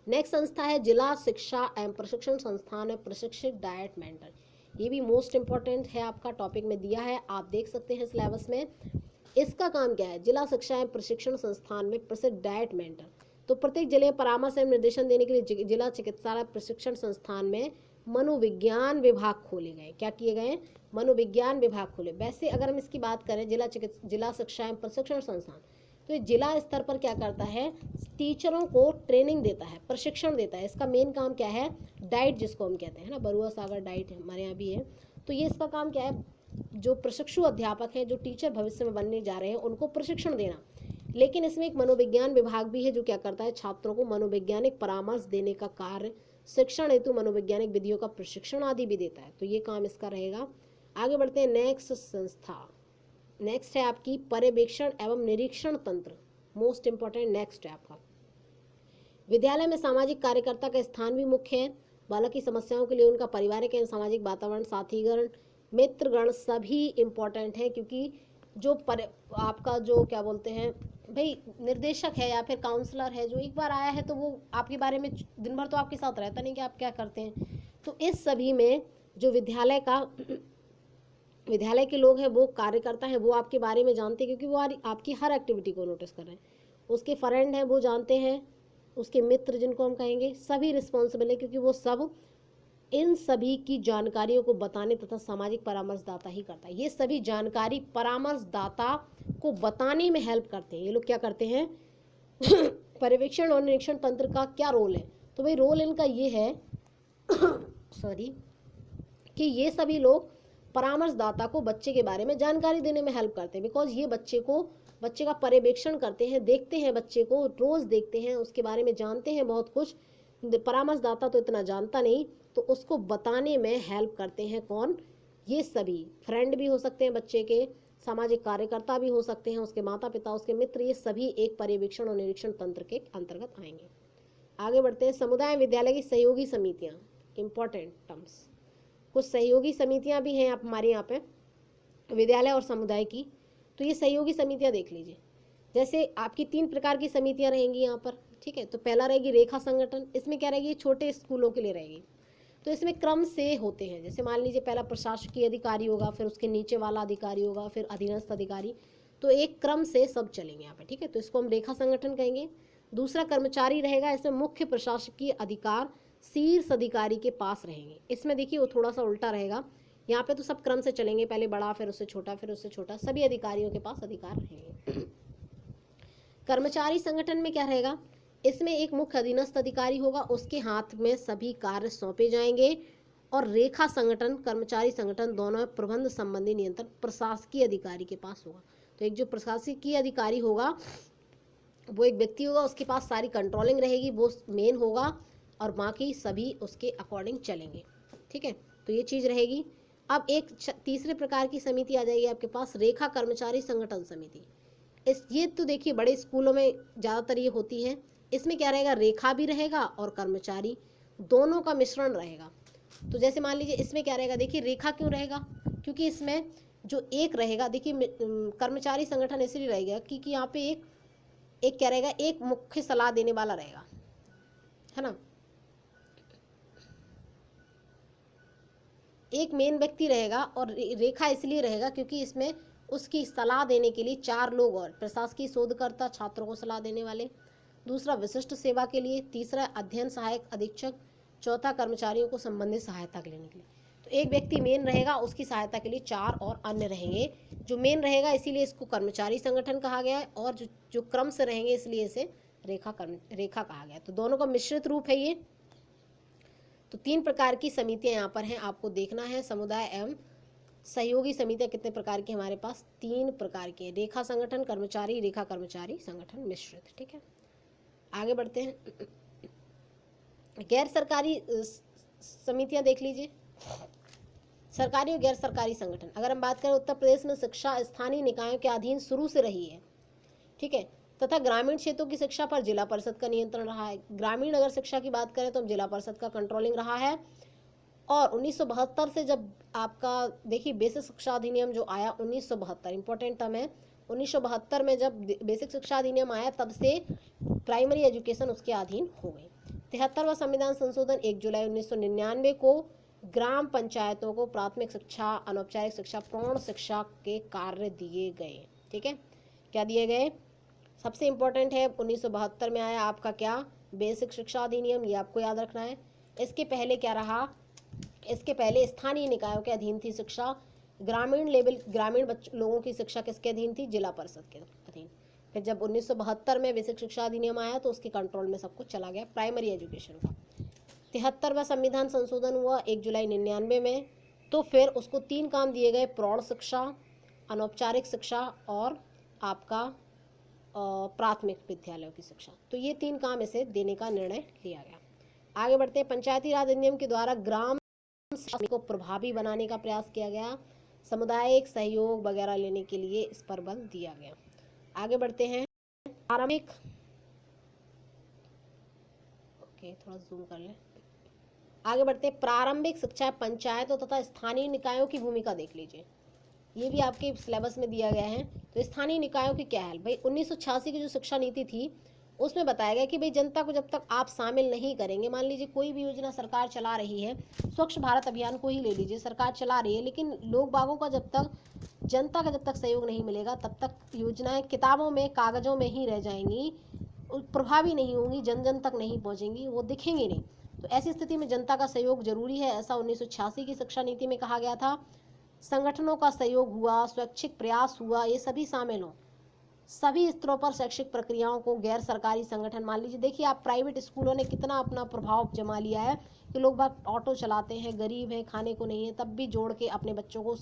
नेक्स्ट संस्था है जिला शिक्षा एवं प्रशिक्षण संस्थान है प्रशिक्षित डाइट मेंटर। ये भी मोस्ट इंपॉर्टेंट है, आपका टॉपिक में दिया है, आप देख सकते हैं सिलेबस में। इसका काम क्या है, जिला शिक्षा एवं प्रशिक्षण संस्थान में प्रसिद्ध डाइट मेंटर। तो प्रत्येक जिले में परामर्श एवं निर्देशन देने के लिए जिला चिकित्सालय प्रशिक्षण संस्थान में मनोविज्ञान विभाग खोले गए। क्या किए गए, मनोविज्ञान विभाग खोले। वैसे अगर हम इसकी बात करें जिला शिक्षा एवं प्रशिक्षण संस्थान, तो जिला स्तर पर क्या करता है, टीचरों को ट्रेनिंग देता है, प्रशिक्षण देता है। इसका मेन काम क्या है, डाइट जिसको हम कहते हैं ना, बरुआ सागर डाइट हमारे यहाँ भी है। तो ये इसका काम क्या है, जो प्रशिक्षु अध्यापक है, जो टीचर भविष्य में बनने जा रहे हैं, उनको प्रशिक्षण देना। लेकिन इसमें एक मनोविज्ञान विभाग भी है जो क्या करता है, छात्रों को मनोवैज्ञानिक परामर्श देने का कार्य, शिक्षण हेतु मनोवैज्ञानिक विधियों का प्रशिक्षण आदि भी देता है। तो ये काम इसका रहेगा। आगे बढ़ते हैं नेक्स्ट संस्था। नेक्स्ट है आपकी पर्यवेक्षण एवं निरीक्षण तंत्र, मोस्ट इंपॉर्टेंट नेक्स्ट है आपका। विद्यालय में सामाजिक कार्यकर्ता का स्थान भी मुख्य है। बालक की समस्याओं के लिए उनका पारिवारिक एवं सामाजिक वातावरण, साथीगण, मित्रगण सभी इंपॉर्टेंट है, क्योंकि जो आपका जो क्या बोलते हैं भाई, निर्देशक है या फिर काउंसलर है, जो एक बार आया है तो वो आपके बारे में दिन भर तो आपके साथ रहता नहीं कि आप क्या करते हैं। तो इस सभी में जो विद्यालय के लोग हैं, वो कार्यकर्ता हैं, वो आपके बारे में जानते हैं, क्योंकि वो आपकी हर एक्टिविटी को नोटिस कर रहे हैं। उसके फ्रेंड हैं, वो जानते हैं, उसके मित्र जिनको हम कहेंगे, सभी रिस्पॉन्सिबल है, क्योंकि वो सब इन सभी की जानकारियों को बताने तथा सामाजिक परामर्शदाता ही करता है। ये सभी जानकारी परामर्शदाता को बताने में हेल्प करते हैं। ये लोग क्या करते हैं पर्यवेक्षण और निरीक्षण तंत्र का क्या रोल है? तो भाई रोल इनका ये है सॉरी कि ये सभी लोग परामर्शदाता को बच्चे के बारे में जानकारी देने में हेल्प करते हैं, बिकॉज ये बच्चे का पर्यवेक्षण करते हैं, देखते हैं, बच्चे को रोज देखते हैं, उसके बारे में जानते हैं बहुत कुछ। परामर्शदाता तो इतना जानता नहीं, तो उसको बताने में हेल्प करते हैं कौन? ये सभी फ्रेंड भी हो सकते हैं बच्चे के, सामाजिक कार्यकर्ता भी हो सकते हैं, उसके माता पिता, उसके मित्र, ये सभी एक पर्यवेक्षण और निरीक्षण तंत्र के अंतर्गत आएंगे। आगे बढ़ते हैं। समुदाय विद्यालय की सहयोगी समितियां, इंपॉर्टेंट टर्म्स। कुछ सहयोगी समितियां भी हैं आप हमारे यहाँ पे विद्यालय और समुदाय की। तो ये सहयोगी समितियां देख लीजिए। जैसे आपकी 3 प्रकार की समितियां रहेंगी यहाँ पर, ठीक है। तो पहला रहेगी रेखा संगठन, इसमें क्या रहेगी? छोटे स्कूलों के लिए रहेगी। तो इसमें क्रम से होते हैं, जैसे मान लीजिए पहला प्रशासकीय अधिकारी होगा, फिर उसके नीचे वाला अधिकारी होगा, फिर अधीनस्थ अधिकारी, तो एक क्रम से सब चलेंगे यहाँ पे, ठीक है। तो इसको हम रेखा संगठन कहेंगे। दूसरा कर्मचारी रहेगा, इसमें मुख्य प्रशासकीय अधिकार शीर्ष अधिकारी के पास रहेंगे। इसमें देखिए वो थोड़ा सा उल्टा रहेगा, यहाँ पे तो सब क्रम से चलेंगे, पहले बड़ा, फिर उससे छोटा, फिर उससे छोटा, सभी अधिकारियों के पास अधिकार रहेंगे। कर्मचारी संगठन में क्या रहेगा? इसमें एक मुख्य अधीनस्थ अधिकारी होगा, उसके हाथ में सभी कार्य सौंपे जाएंगे। और रेखा संगठन, कर्मचारी संगठन, दोनों प्रबंध संबंधी नियंत्रण प्रशासकीय अधिकारी के पास होगा। तो एक जो प्रशासकीय अधिकारी होगा वो एक व्यक्ति होगा, उसके पास सारी कंट्रोलिंग रहेगी, वो मेन होगा, और बाकी सभी उसके अकॉर्डिंग चलेंगे, ठीक है। तो ये चीज़ रहेगी। अब एक तीसरे प्रकार की समिति आ जाएगी आपके पास, रेखा कर्मचारी संगठन समिति। ये तो देखिए बड़े स्कूलों में ज़्यादातर ये होती है। इसमें क्या रहेगा? रेखा भी रहेगा और कर्मचारी, दोनों का मिश्रण रहेगा। तो जैसे मान लीजिए इसमें क्या रहेगा? देखिए रेखा क्यों रहेगा? क्योंकि इसमें जो एक रहेगा, देखिए कर्मचारी संगठन इसलिए रहेगा क्योंकि यहाँ पे एक क्या रहेगा? एक मुख्य सलाह देने वाला रहेगा, है ना, एक मेन व्यक्ति रहेगा। और रेखा इसलिए रहेगा क्योंकि इसमें उसकी सलाह देने के लिए 4 लोग और, प्रशासकीय शोधकर्ता, छात्रों को सलाह देने वाले, दूसरा विशिष्ट सेवा के लिए, तीसरा अध्ययन सहायक अधीक्षक, चौथा कर्मचारियों को संबंधित सहायता लेने के लिए। तो एक व्यक्ति मेन रहेगा, उसकी सहायता के लिए 4 और अन्य रहेंगे। जो मेन रहेगा इसीलिए इसको कर्मचारी संगठन कहा गया है, और जो क्रम से रहेंगे इसलिए इसे रेखा कहा गया है। तो दोनों का मिश्रित रूप है ये। तो 3 प्रकार की समितियां यहाँ पर हैं, आपको देखना है। समुदाय एवं सहयोगी समितियां कितने प्रकार की? हमारे पास 3 प्रकार की है, रेखा संगठन, कर्मचारी, रेखा कर्मचारी संगठन मिश्रित, ठीक है। आगे बढ़ते हैं। गैर सरकारी समितियां देख लीजिए, सरकारी और गैर सरकारी संगठन। अगर हम बात करें, उत्तर प्रदेश में शिक्षा स्थानीय निकायों के अधीन शुरू से रही है, ठीक है, तथा ग्रामीण क्षेत्रों की शिक्षा पर जिला परिषद का नियंत्रण रहा है। ग्रामीण अगर शिक्षा की बात करें तो जिला परिषद का कंट्रोलिंग रहा है। और 1972 से जब आपका देखिए बेसिक शिक्षा अधिनियम जो आया 1972, इंपॉर्टेंट टर्म है, 1972 में जब बेसिक शिक्षा अधिनियम आया तब से प्राइमरी एजुकेशन उसके अधीन हो गई। 73वां संविधान संशोधन 1 जुलाई 1999 को ग्राम पंचायतों को प्राथमिक शिक्षा, अनौपचारिक शिक्षा, प्रौढ़ शिक्षा के कार्य दिए गए, ठीक है। क्या दिए गए? सबसे इंपॉर्टेंट है 1972 में आया आपका क्या? बेसिक शिक्षा अधिनियम, ये आपको याद रखना है। इसके पहले क्या रहा? इसके पहले स्थानीय निकायों के अधीन थी शिक्षा। ग्रामीण लोगों की शिक्षा किसके अधीन थी? जिला परिषद के अधीन। फिर जब 1972 में बेसिक शिक्षा अधिनियम आया तो उसके कंट्रोल में सब कुछ चला गया, प्राइमरी एजुकेशन का। 73वां संविधान संशोधन हुआ 1 जुलाई 99 में, तो फिर उसको 3 काम दिए गए, प्रौढ़ शिक्षा, अनौपचारिक शिक्षा और आपका प्राथमिक विद्यालयों की शिक्षा। तो ये 3 काम इसे देने का निर्णय लिया गया। आगे बढ़ते हैं। पंचायती राज अधिनियम के द्वारा ग्राम को प्रभावी बनाने का प्रयास किया गया, सामुदायिक सहयोग वगैरह लेने के लिए इस पर बल दिया गया। आगे बढ़ते हैं। प्रारंभिक, थोड़ा जूम कर लें। आगे बढ़ते हैं। प्रारंभिक शिक्षा पंचायतों तथा स्थानीय निकायों की भूमिका देख लीजिए, ये भी आपके सिलेबस में दिया गया है। तो स्थानीय निकायों की क्या है भाई? 1986 की जो शिक्षा नीति थी उसमें बताया गया कि भाई जनता को जब तक आप शामिल नहीं करेंगे, मान लीजिए कोई भी योजना सरकार चला रही है, स्वच्छ भारत अभियान को ही ले लीजिए, सरकार चला रही है, लेकिन लोग बागों का जब तक, जनता का जब तक सहयोग नहीं मिलेगा तब तक योजनाएं किताबों में, कागजों में ही रह जाएंगी, प्रभावी नहीं होंगी, जन जन तक नहीं पहुंचेंगी, वो दिखेंगी नहीं। तो ऐसी स्थिति में जनता का सहयोग जरूरी है, ऐसा 1986 की शिक्षा नीति में कहा गया था। संगठनों का सहयोग हुआ, स्वैच्छिक प्रयास हुआ, ये सभी शामिल हों। सभी स्तरों पर शैक्षिक प्रक्रियाओं को गैर सरकारी संगठन, मान लीजिए देखिए आप प्राइवेट स्कूलों ने कितना अपना प्रभाव जमा लिया है कि लोग बाग ऑटो चलाते हैं, गरीब हैं, खाने को नहीं है, तब भी जोड़ के अपने बच्चों को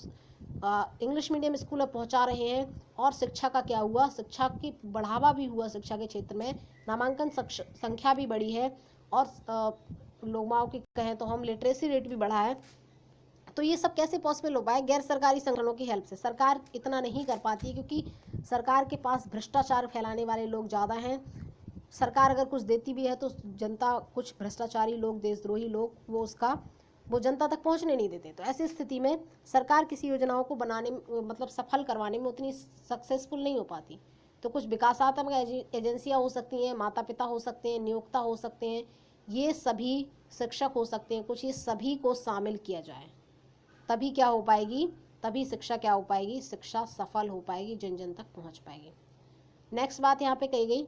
इंग्लिश मीडियम स्कूल में पहुंचा रहे हैं। और शिक्षा का क्या हुआ, शिक्षा की बढ़ावा भी हुआ, शिक्षा के क्षेत्र में नामांकन संख्या भी बढ़ी है, और लोगों की कहें तो हम लिटरेसी रेट भी बढ़ा है। तो ये सब कैसे पॉसिबल हो पाए, गैर सरकारी संगठनों की हेल्प से। सरकार इतना नहीं कर पाती है क्योंकि सरकार के पास भ्रष्टाचार फैलाने वाले लोग ज़्यादा हैं। सरकार अगर कुछ देती भी है तो जनता, कुछ भ्रष्टाचारी लोग, देशद्रोही लोग, वो जनता तक पहुंचने नहीं देते। तो ऐसी स्थिति में सरकार किसी योजनाओं को बनाने, मतलब सफल करवाने में उतनी सक्सेसफुल नहीं हो पाती। तो कुछ विकासात्मक एजेंसियां हो सकती हैं, माता पिता हो सकते हैं, नियोक्ता हो सकते हैं, ये सभी शिक्षक हो सकते हैं, कुछ ये सभी को शामिल किया जाए, तभी क्या हो पाएगी, तभी शिक्षा क्या हो पाएगी, शिक्षा सफल हो पाएगी, जन जन तक पहुंच पाएगी। नेक्स्ट बात यहाँ पे कही गई,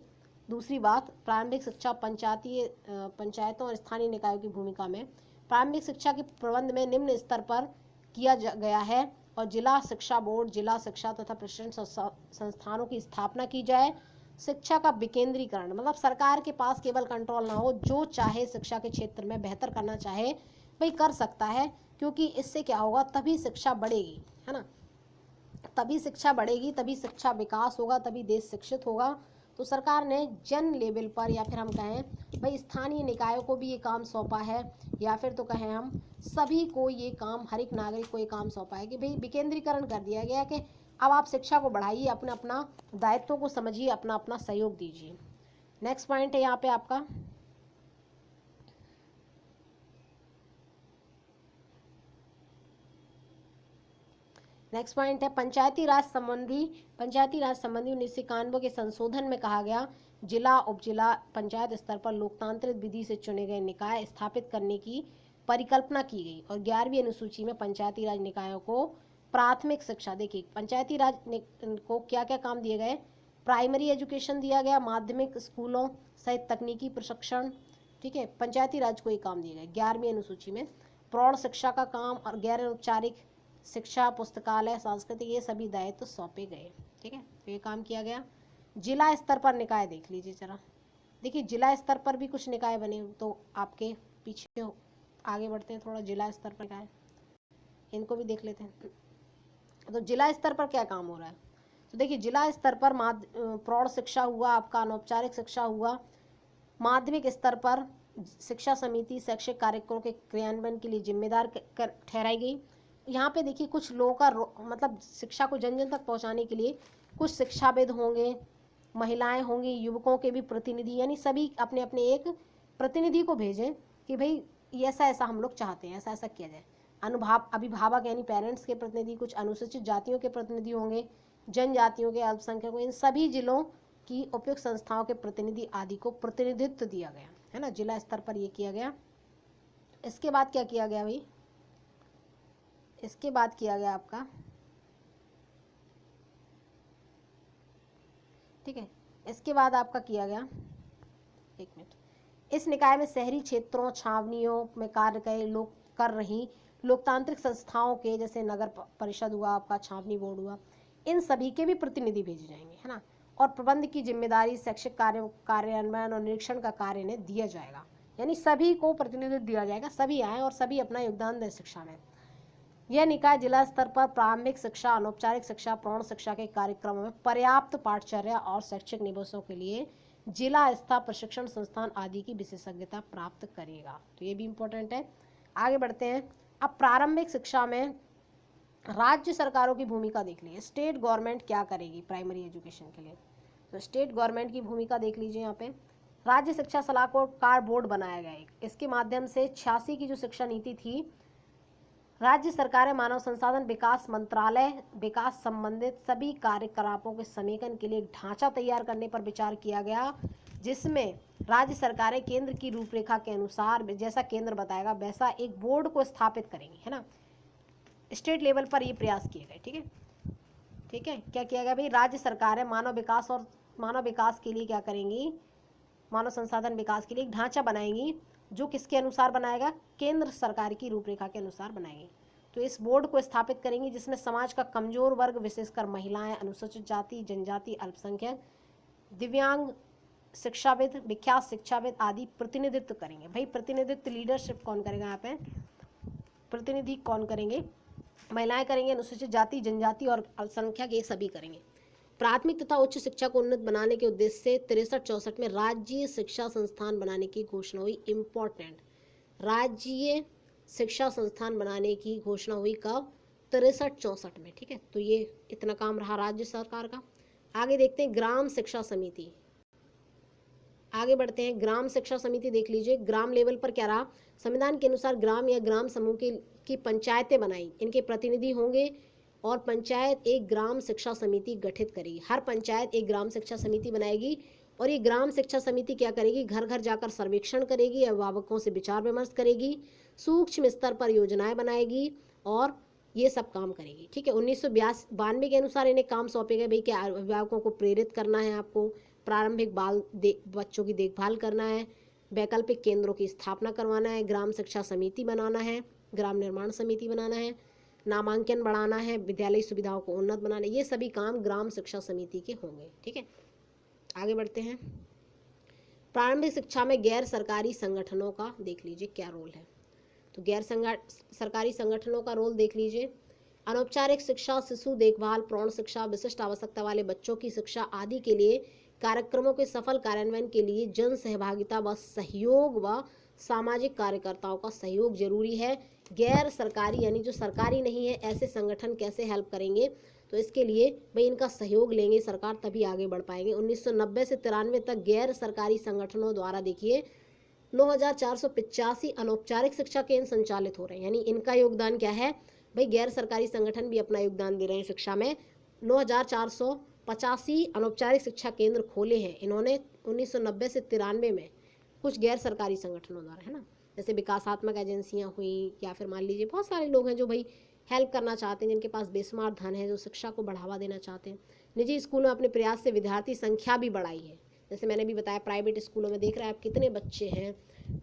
दूसरी बात, प्रारंभिक शिक्षा पंचायतों और स्थानीय निकायों की भूमिका में। प्रारंभिक शिक्षा के प्रबंध में निम्न स्तर पर किया गया है और जिला शिक्षा बोर्ड, जिला शिक्षा तथा प्रशिक्षण संस्थानों की स्थापना की जाए। शिक्षा का विकेंद्रीकरण, मतलब सरकार के पास केवल कंट्रोल ना हो, जो चाहे शिक्षा के क्षेत्र में बेहतर करना चाहे भाई कर सकता है, क्योंकि इससे क्या होगा, तभी शिक्षा बढ़ेगी, है ना, तभी शिक्षा बढ़ेगी, तभी शिक्षा विकास होगा, तभी देश शिक्षित होगा। तो सरकार ने जन लेवल पर, या फिर हम कहें भाई स्थानीय निकायों को भी ये काम सौंपा है, या फिर तो कहें हम सभी को ये काम, हर एक नागरिक को ये काम सौंपा है कि भाई विकेंद्रीकरण कर दिया गया कि अब आप शिक्षा को बढ़ाइए, अपना अपना दायित्वों को समझिए, अपना अपना सहयोग दीजिए। नेक्स्ट पॉइंट है यहाँ पे आपका, नेक्स्ट पॉइंट है पंचायती राज संबंधी 1991 के संशोधन में कहा गया, जिला उपजिला पंचायत स्तर पर लोकतांत्रिक विधि से चुने गए निकाय स्थापित करने की परिकल्पना की गई। और 11वीं अनुसूची में पंचायती राज निकायों को प्राथमिक शिक्षा, देखिए पंचायती राज को क्या क्या काम दिए गए, प्राइमरी एजुकेशन दिया गया, माध्यमिक स्कूलों सहित तकनीकी प्रशिक्षण, ठीक है, पंचायती राज को ये काम दिए गए 11वीं अनुसूची में। प्रौढ़ शिक्षा का काम और गैर औपचारिक शिक्षा, पुस्तकालय, सांस्कृतिक, ये सभी दायित्व सौंपे गए, ठीक है, तो ये काम किया गया। जिला स्तर पर निकाय देख लीजिए जरा, देखिए जिला स्तर पर भी कुछ निकाय बने, तो आपके पीछे आगे बढ़ते हैं थोड़ा, जिला स्तर पर निकाय, इनको भी देख लेते हैं। तो जिला स्तर पर क्या काम हो रहा है, तो देखिए जिला स्तर पर प्रौढ़ शिक्षा हुआ, आपका अनौपचारिक शिक्षा हुआ, माध्यमिक स्तर पर शिक्षा समिति शैक्षिक कार्यक्रमों के क्रियान्वयन के लिए जिम्मेदार ठहराई गई। यहाँ पे देखिए कुछ लोगों का मतलब शिक्षा को जन जन तक पहुँचाने के लिए कुछ शिक्षाविद होंगे, महिलाएं होंगी, युवकों के भी प्रतिनिधि, यानी सभी अपने अपने एक प्रतिनिधि को भेजें कि भाई ऐसा ऐसा हम लोग चाहते हैं, ऐसा ऐसा किया जाए। अभिभावक यानी पेरेंट्स के प्रतिनिधि, कुछ अनुसूचित जातियों के प्रतिनिधि होंगे, जनजातियों के, अल्पसंख्यकों, इन सभी जिलों की उपयुक्त संस्थाओं के प्रतिनिधि आदि को प्रतिनिधित्व दिया गया, है ना, जिला स्तर पर ये किया गया। इसके बाद क्या किया गया भाई, इसके बाद किया गया आपका, ठीक है, इसके बाद आपका किया गया, एक मिनट, इस निकाय में शहरी क्षेत्रों, छावनियों में कार्य कर रही लोकतांत्रिक संस्थाओं के, जैसे नगर परिषद हुआ आपका, छावनी बोर्ड हुआ, इन सभी के भी प्रतिनिधि भेजे जाएंगे, है ना। और प्रबंध की जिम्मेदारी शैक्षिक कार्यान्वयन और निरीक्षण का कार्य इन्हें दिया जाएगा, यानी सभी को प्रतिनिधित्व दिया जाएगा, सभी आए और सभी अपना योगदान दें शिक्षा में। यह निकाय जिला स्तर पर प्रारंभिक शिक्षा, अनौपचारिक शिक्षा, प्रौढ़ शिक्षा के कार्यक्रमों में पर्याप्त पाठचर्या और शैक्षिक निवेशों के लिए जिला स्तर प्रशिक्षण संस्थान आदि की विशेषज्ञता प्राप्त करेगा। तो ये भी इम्पोर्टेंट है। आगे बढ़ते हैं, अब प्रारंभिक शिक्षा में राज्य सरकारों की भूमिका देख लीजिए, स्टेट गवर्नमेंट क्या करेगी प्राइमरी एजुकेशन के लिए। तो स्टेट गवर्नमेंट की भूमिका देख लीजिए यहाँ पे, राज्य शिक्षा सलाहकार बोर्ड बनाया गया है। इसके माध्यम से 86 की जो शिक्षा नीति थी, राज्य सरकारें मानव संसाधन विकास मंत्रालय विकास संबंधित सभी कार्यकलापों के समेकन के लिए एक ढांचा तैयार करने पर विचार किया गया, जिसमें राज्य सरकारें केंद्र की रूपरेखा के अनुसार, जैसा केंद्र बताएगा वैसा एक बोर्ड को स्थापित करेंगी, है ना। स्टेट लेवल पर ये प्रयास किए गए, ठीक है, ठीक है, क्या किया गया भाई, राज्य सरकारें मानव विकास के लिए क्या करेंगी, मानव संसाधन विकास के लिए एक ढांचा बनाएंगी, जो किसके अनुसार बनाएगा, केंद्र सरकार की रूपरेखा के अनुसार बनाएंगे। तो इस बोर्ड को स्थापित करेंगी जिसमें समाज का कमजोर वर्ग विशेषकर महिलाएं, अनुसूचित जाति, जनजाति, अल्पसंख्यक, दिव्यांग, शिक्षाविद, विख्यात शिक्षाविद आदि प्रतिनिधित्व करेंगे। भाई प्रतिनिधित्व, लीडरशिप कौन करेगा यहाँ पे, प्रतिनिधि कौन करेंगे, महिलाएं करेंगे, अनुसूचित जाति, जनजाति और अल्पसंख्यक, ये सभी करेंगे। प्राथमिक तथा उच्च शिक्षा को उन्नत बनाने के उद्देश्य से 63-64 में राज्य शिक्षा संस्थान बनाने की घोषणा हुई। इंपॉर्टेंट, राज्य शिक्षा संस्थान बनाने की घोषणा हुई कब, 63-64 में। ठीक है, तो ये इतना काम रहा राज्य सरकार का। आगे देखते हैं ग्राम शिक्षा समिति, आगे बढ़ते हैं। ग्राम शिक्षा समिति देख लीजिए, ग्राम लेवल पर क्या रहा, संविधान के अनुसार ग्राम या ग्राम समूह की पंचायतें बनाई, इनके प्रतिनिधि होंगे और पंचायत एक ग्राम शिक्षा समिति गठित करेगी। हर पंचायत एक ग्राम शिक्षा समिति बनाएगी और ये ग्राम शिक्षा समिति क्या करेगी, घर घर जाकर सर्वेक्षण करेगी, अभिभावकों से विचार विमर्श करेगी, सूक्ष्म स्तर पर योजनाएं बनाएगी और ये सब काम करेगी। ठीक है, 1992 के अनुसार इन्हें काम सौंपे गए। भाई क्या, अभिभावकों को प्रेरित करना है, आपको प्रारंभिक बच्चों की देखभाल करना है, वैकल्पिक केंद्रों की स्थापना करवाना है, ग्राम शिक्षा समिति बनाना है, ग्राम निर्माण समिति बनाना है, नामांकन बढ़ाना है, विद्यालय सुविधाओं को उन्नत बनाना है, ये सभी काम ग्राम शिक्षा समिति के होंगे। ठीक है, आगे बढ़ते हैं। प्रारंभिक शिक्षा में गैर सरकारी संगठनों का देख लीजिए क्या रोल है। तो गैर सरकारी संगठनों का रोल देख लीजिए। अनौपचारिक शिक्षा, शिशु देखभाल, प्रौढ़ शिक्षा, विशिष्ट आवश्यकता वाले बच्चों की शिक्षा आदि के लिए कार्यक्रमों के सफल कार्यान्वयन के लिए जन सहभागिता व सहयोग व सामाजिक कार्यकर्ताओं का सहयोग जरूरी है। गैर सरकारी यानी जो सरकारी नहीं है ऐसे संगठन कैसे हेल्प करेंगे, तो इसके लिए भाई इनका सहयोग लेंगे सरकार, तभी आगे बढ़ पाएंगे। 1990 से 93 तक गैर सरकारी संगठनों द्वारा देखिए 9485 अनौपचारिक शिक्षा केंद्र संचालित हो रहे हैं, यानी इनका योगदान क्या है, भाई गैर सरकारी संगठन भी अपना योगदान दे रहे हैं शिक्षा में। 9485 अनौपचारिक शिक्षा केंद्र खोले हैं इन्होंने 1990 से 93 में, कुछ गैर सरकारी संगठनों द्वारा, है ना, जैसे विकासात्मक एजेंसियां हुई या फिर मान लीजिए बहुत सारे लोग हैं जो भाई हेल्प करना चाहते हैं, जिनके पास बेशुमार धन है, जो शिक्षा को बढ़ावा देना चाहते हैं। निजी स्कूलों में अपने प्रयास से विद्यार्थी संख्या भी बढ़ाई है, जैसे मैंने भी बताया प्राइवेट स्कूलों में देख रहे हैं आप कितने बच्चे हैं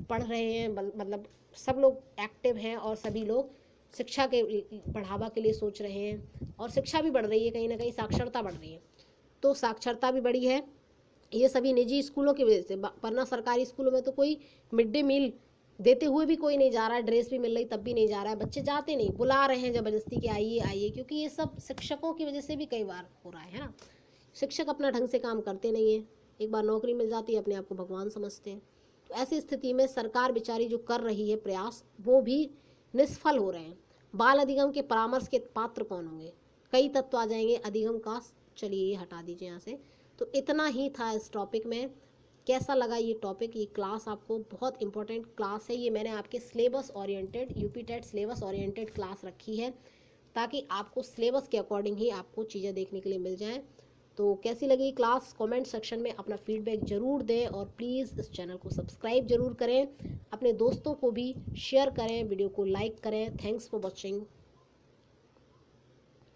पढ़ रहे हैं, मतलब सब लोग एक्टिव हैं और सभी लोग शिक्षा के बढ़ावा के लिए सोच रहे हैं और शिक्षा भी बढ़ रही है, कहीं ना कहीं साक्षरता बढ़ रही है, तो साक्षरता भी बढ़ी है, ये सभी निजी स्कूलों की वजह से। वरना सरकारी स्कूलों में तो कोई मिड डे मील देते हुए भी कोई नहीं जा रहा है, ड्रेस भी मिल रही तब भी नहीं जा रहा है, बच्चे जाते नहीं, बुला रहे हैं जबरदस्ती कि आइए आइए, क्योंकि ये सब शिक्षकों की वजह से भी कई बार हो रहा है ना, शिक्षक अपना ढंग से काम करते नहीं है, एक बार नौकरी मिल जाती है अपने आप को भगवान समझते हैं। तो ऐसी स्थिति में सरकार बेचारी जो कर रही है प्रयास, वो भी निष्फल हो रहे हैं। बाल अधिगम के परामर्श के पात्र कौन होंगे, कई तत्व आ जाएंगे अधिगम का, चलिए ये हटा दीजिए यहाँ से। तो इतना ही था इस टॉपिक में। कैसा लगा ये टॉपिक, ये क्लास आपको बहुत इंपॉर्टेंट क्लास है, ये मैंने आपके syllabus oriented UP TET syllabus oriented class रखी है ताकि आपको सिलेबस के अकॉर्डिंग ही आपको चीज़ें देखने के लिए मिल जाएं। तो कैसी लगी क्लास, कमेंट सेक्शन में अपना फीडबैक ज़रूर दें और प्लीज़ इस चैनल को सब्सक्राइब ज़रूर करें, अपने दोस्तों को भी शेयर करें, वीडियो को लाइक करें। Thanks for watching.